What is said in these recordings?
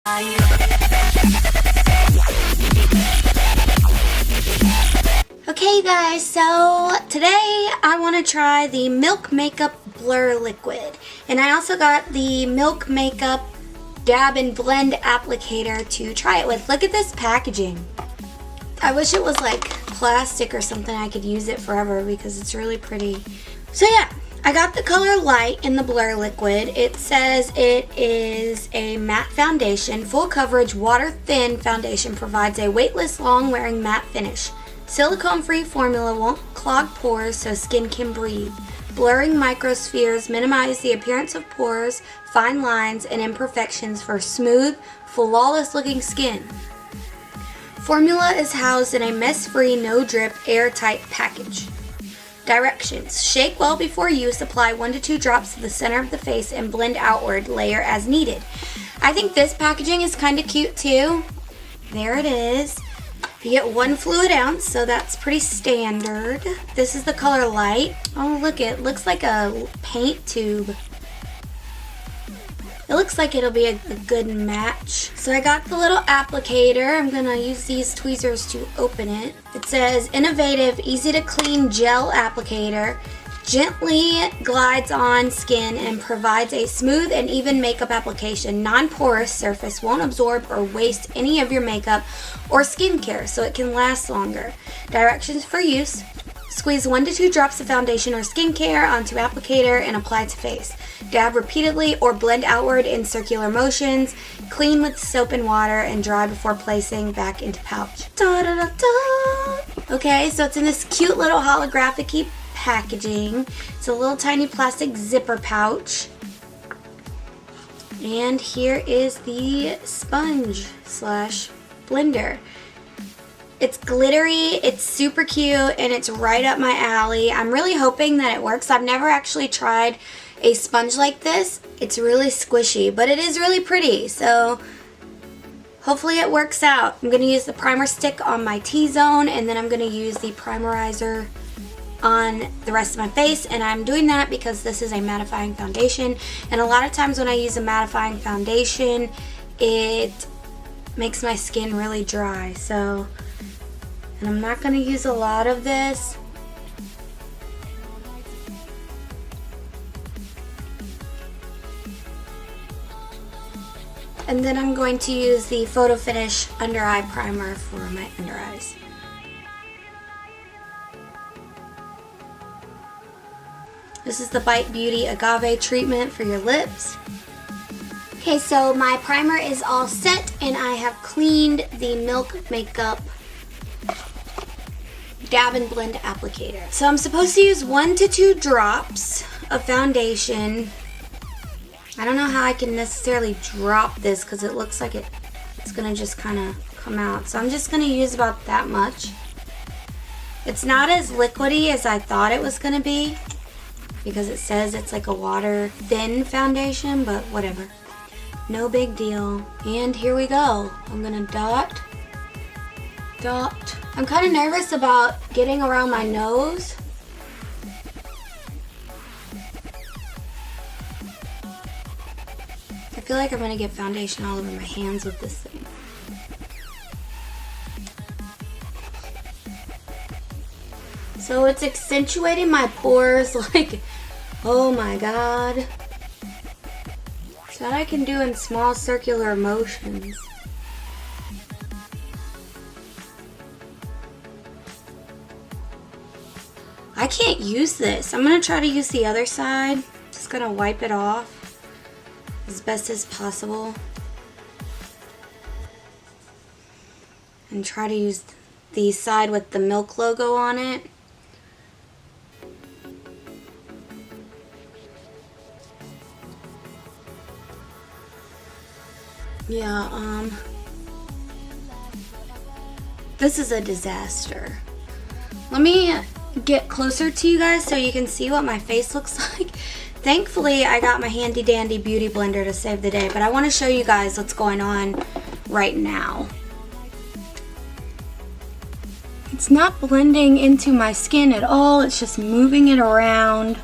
Okay guys, so today I want to try the Milk Makeup Blur Liquid. And I also got the Milk Makeup Dab and Blend applicator to try it with. Look at this packaging. I wish it was like plastic or something. I could use it forever because it's really pretty. So yeah, I got the color Light in the Blur Liquid. It says it is a matte foundation. Full coverage, water thin foundation provides a weightless, long wearing matte finish. Silicone free formula won't clog pores so skin can breathe. Blurring microspheres minimize the appearance of pores, fine lines, and imperfections for smooth, flawless looking skin. Formula is housed in a mess-free, no-drip, airtight package. Directions. Shake well before use. Apply 1 to 2 drops to the center of the face and blend outward. Layer as needed. I think this packaging is kind of cute too. There it is. You get 1 fluid ounce, so that's pretty standard. This is the color Light. Oh, look, it looks like a paint tube. It looks like it'll be a good match. So I got the little applicator. I'm gonna use these tweezers to open it. It says innovative, easy to clean gel applicator. Gently glides on skin and provides a smooth and even makeup application. Non-porous surface, won't absorb or waste any of your makeup or skincare, so it can last longer. Directions for use. Squeeze 1 to 2 drops of foundation or skincare onto applicator and apply to face. Dab repeatedly or blend outward in circular motions. Clean with soap and water and dry before placing back into pouch. Da, da, da, da. Okay, so it's in this cute little holographic-y packaging. It's a little tiny plastic zipper pouch. And here is the sponge slash blender. It's glittery, it's super cute, and it's right up my alley. I'm really hoping that it works. I've never actually tried a sponge like this. It's really squishy, but it is really pretty, so hopefully it works out. I'm going to use the primer stick on my T-zone, and then I'm going to use the primerizer on the rest of my face, and I'm doing that because this is a mattifying foundation, and a lot of times when I use a mattifying foundation, it makes my skin really dry, so... And I'm not going to use a lot of this. And then I'm going to use the Photo Finish Under Eye Primer for my under eyes. This is the Bite Beauty Agave treatment for your lips. Okay, so my primer is all set and I have cleaned the Milk Makeup Dab and Blend applicator. So I'm supposed to use 1 to 2 drops of foundation. I don't know how I can necessarily drop this because it looks like it's gonna just kind of come out. So I'm just gonna use about that much. It's not as liquidy as I thought it was gonna be because it says it's like a water thin foundation, but whatever. No big deal. And here we go. I'm gonna dot. I'm kind of nervous about getting around my nose. I feel like I'm going to get foundation all over my hands with this thing. So it's accentuating my pores like, oh my god. So that I can do in small circular motions. I can't use this. I'm going to try to use the other side. Just going to wipe it off as best as possible. And try to use the side with the Milk logo on it. Yeah, this is a disaster. Let me get closer to you guys so you can see what my face looks like. Thankfully, I got my handy dandy beauty blender to save the day, but I want to show you guys what's going on right now. It's not blending into my skin at all, it's just moving it around.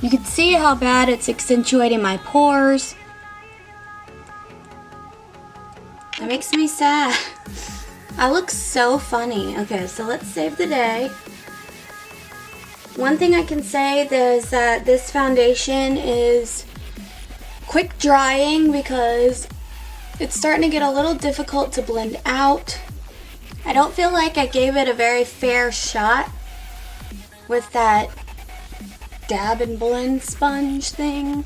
You can see how bad it's accentuating my pores. It makes me sad. I look so funny. Okay, so let's save the day. One thing I can say is that this foundation is quick drying because it's starting to get a little difficult to blend out. I don't feel like I gave it a very fair shot with that dab and blend sponge thing.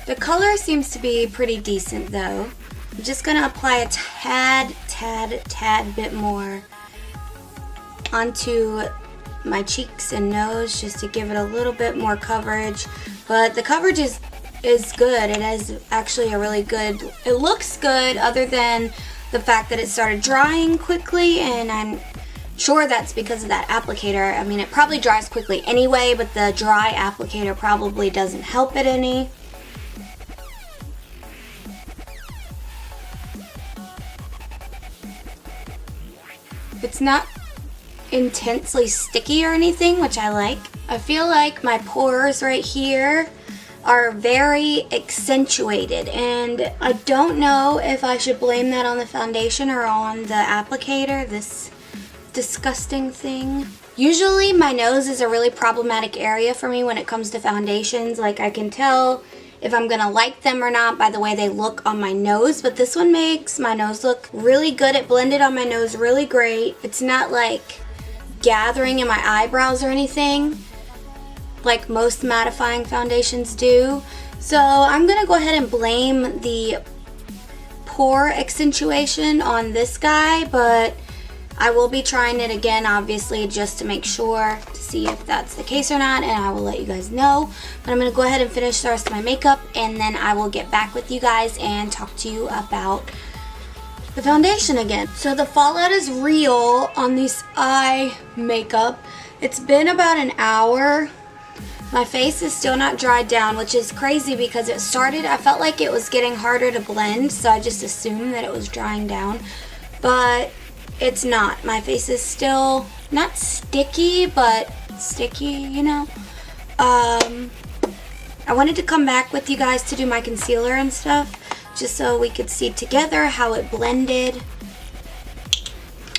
The color seems to be pretty decent though. I'm just gonna apply a tad bit more onto my cheeks and nose just to give it a little bit more coverage. But the coverage is good. It is actually a really good, it looks good other than the fact that it started drying quickly, and I'm sure that's because of that applicator. I mean, it probably dries quickly anyway, but the dry applicator probably doesn't help it any. It's not intensely sticky or anything, which I like. I feel like my pores right here are very accentuated, and I don't know if I should blame that on the foundation or on the applicator, this disgusting thing. Usually my nose is a really problematic area for me when it comes to foundations. Like, I can tell if I'm gonna like them or not by the way they look on my nose, but this one makes my nose look really good. It blended on my nose really great. It's not like gathering in my eyebrows or anything like most mattifying foundations do. So I'm gonna go ahead and blame the pore accentuation on this guy, but I will be trying it again obviously just to make sure to see if that's the case or not, and I will let you guys know. But I'm gonna go ahead and finish the rest of my makeup, and then I will get back with you guys and talk to you about the foundation again. So the fallout is real on this eye makeup. It's been about an hour. My face is still not dried down, which is crazy because it started, I felt like it was getting harder to blend, so I just assumed that it was drying down, but it's not. My face is still not sticky, but sticky, you know. I wanted to come back with you guys to do my concealer and stuff, just so we could see together how it blended,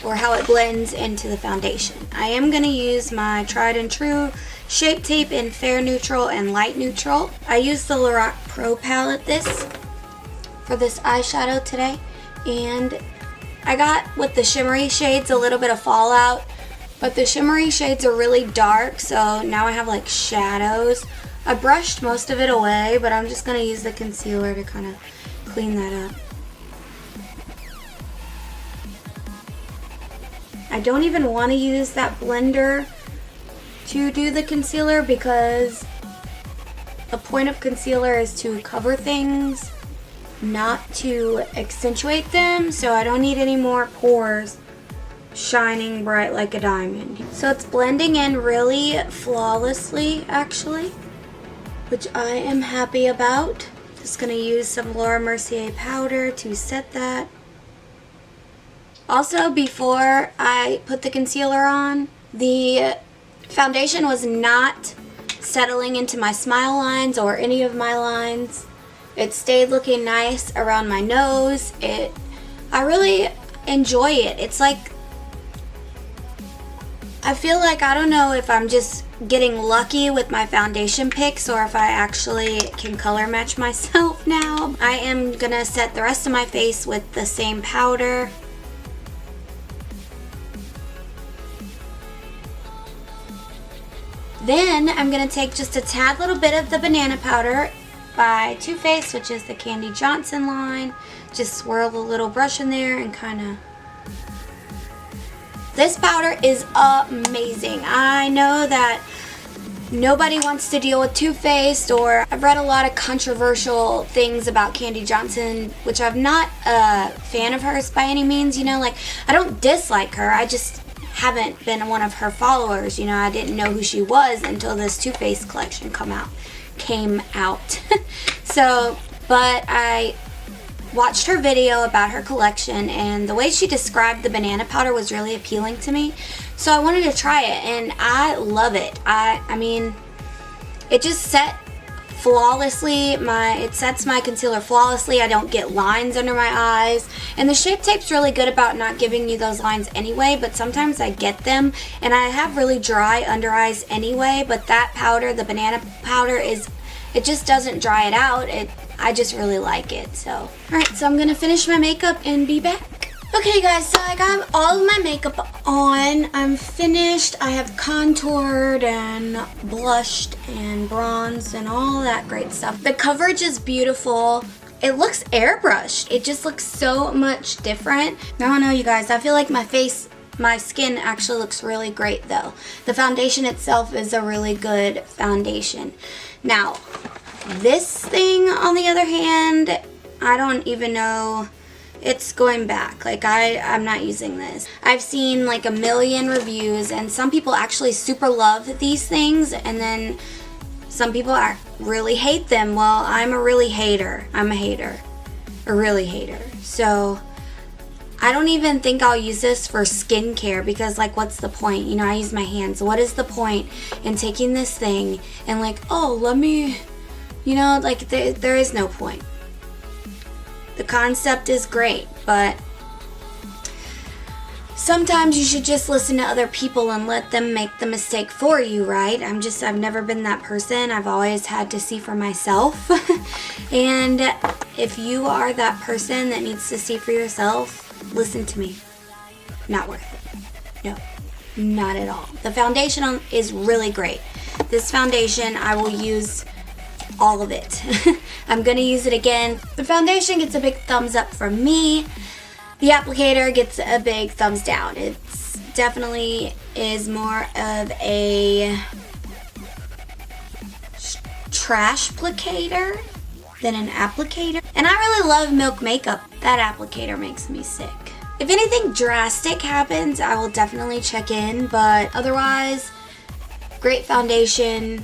or how it blends into the foundation. I am going to use my tried and true Shape Tape in Fair Neutral and Light Neutral. I used the Lorac Pro palette for this eyeshadow today, and I got with the shimmery shades a little bit of fallout, but the shimmery shades are really dark, so now I have like shadows. I brushed most of it away, but I'm just going to use the concealer to kind of clean that up. I don't even want to use that blender to do the concealer because the point of concealer is to cover things, not to accentuate them, so I don't need any more pores shining bright like a diamond. So it's blending in really flawlessly actually, which I am happy about. Just gonna use some Laura Mercier powder to set that. Also, before I put the concealer on, the foundation was not settling into my smile lines or any of my lines. It stayed looking nice around my nose. I really enjoy it. It's like, I feel like, I don't know if I'm just getting lucky with my foundation picks or if I actually can color match myself now. I am gonna set the rest of my face with the same powder. Then I'm going to take just a tad little bit of the banana powder by Too Faced, which is the Candy Johnson line. Just swirl the little brush in there and kind of... This powder is amazing. I know that nobody wants to deal with Too Faced, or I've read a lot of controversial things about Candy Johnson, which I'm not a fan of hers by any means, you know, like, I don't dislike her, I just haven't been one of her followers, you know. I didn't know who she was until this Too Faced collection came out. So, but I watched her video about her collection, and the way she described the banana powder was really appealing to me, so I wanted to try it, and I love it. I mean, it just set flawlessly. It sets my concealer flawlessly. I don't get lines under my eyes. And the Shape Tape's really good about not giving you those lines anyway, but sometimes I get them. And I have really dry under eyes anyway, but that powder, the banana powder, it just doesn't dry it out. I just really like it. So, alright, so I'm gonna finish my makeup and be back. Okay guys, so I got all of my makeup on. I'm finished. I have contoured and blushed and bronzed and all that great stuff. The coverage is beautiful. It looks airbrushed. It just looks so much different. I don't know, you guys. I feel like my skin actually looks really great though. The foundation itself is a really good foundation. Now, this thing on the other hand, I don't even know. It's going back. Like I'm not using this. I've seen like a million reviews and some people actually super love these things and then some people really hate them. Well, I'm a really hater. I'm a hater. A really hater. So I don't even think I'll use this for skincare because like what's the point? You know, I use my hands. What is the point in taking this thing and like, oh, let me, you know, like there is no point. The concept is great, but sometimes you should just listen to other people and let them make the mistake for you, right? I've never been that person. I've always had to see for myself. And if you are that person that needs to see for yourself, listen to me. Not worth it. No, not at all. The foundation is really great. This foundation, I will use all of it. I'm gonna use it again. The foundation gets a big thumbs up from me. The applicator gets a big thumbs down. It's definitely is more of a trash applicator than an applicator. And I really love Milk Makeup. That applicator makes me sick. If anything drastic happens, I will definitely check in, but otherwise, great foundation.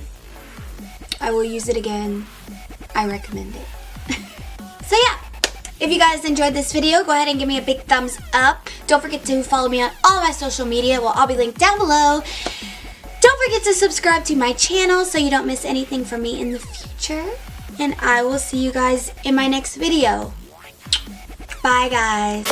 I will use it again. I recommend it. So yeah, if you guys enjoyed this video, go ahead and give me a big thumbs up. Don't forget to follow me on all my social media. Well, I'll be linked down below. Don't forget to subscribe to my channel so you don't miss anything from me in the future. And I will see you guys in my next video. Bye, guys.